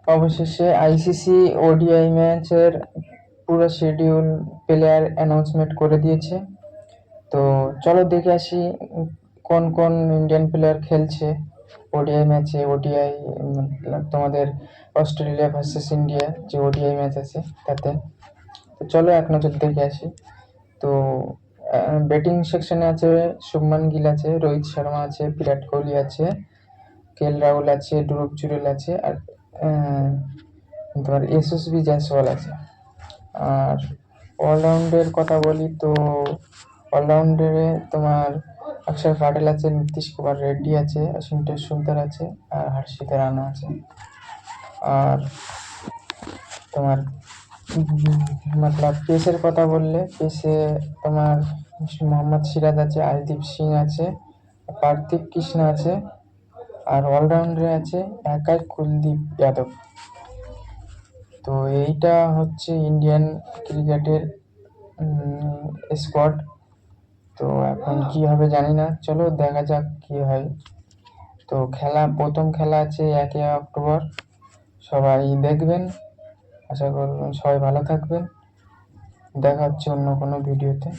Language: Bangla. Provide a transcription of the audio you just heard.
অবশেষে আইসিসি ওডিআই ম্যাচের পুরো শিডিউল প্লেয়ার অ্যানাউন্সমেন্ট করে দিয়েছে। তো চলো দেখে আসি কোন কোন ইন্ডিয়ান প্লেয়ার খেলছে ওডিআই ম্যাচে। ওডিআই তোমাদের অস্ট্রেলিয়া ভার্সেস ইন্ডিয়া যে ওডিআই ম্যাচ আছে তাতে। তো চলো এক নজর দেখে আসি। তো ব্যাটিং সেকশনে আছে শুভমান গিল আছে, রোহিত শর্মা আছে, বিরাট কোহলি আছে, কেএল রাহুল আছে, ধ্রুব জুরেল আছে, আর তোমার এসএসবি জয়সওয়াল আছে। আর অলরাউন্ডের কথা বলি তো অলরাউন্ডারে তোমার অক্ষর পাটেল আছে, নীতিশ কুমার রেড্ডি আছে, অচিন্ত্য সুন্দর আছে, আর হর্ষিতা রানা আছে। আর তোমার মতলব পেসের কথা বললে পেসে তোমার মোহাম্মদ সিরাজ আছে, আরদীপ সিং আছে, পার্থিব কৃষ্ণ আছে, আর অলরাউন্ডারে আছে একাই কুলদীপ যাদব। তো এইটা হচ্ছে ইন্ডিয়ান ক্রিকেটের স্কোয়াড। তো এখন কি হবে জানি না, চলো দেখা যাক কি হয়। তো প্রথম খেলা আছে 1 অক্টোবর, সবাই দেখবেন। আশা করবেন সবাই ভালো থাকবেন। দেখা হচ্ছে অন্য কোনো ভিডিওতে।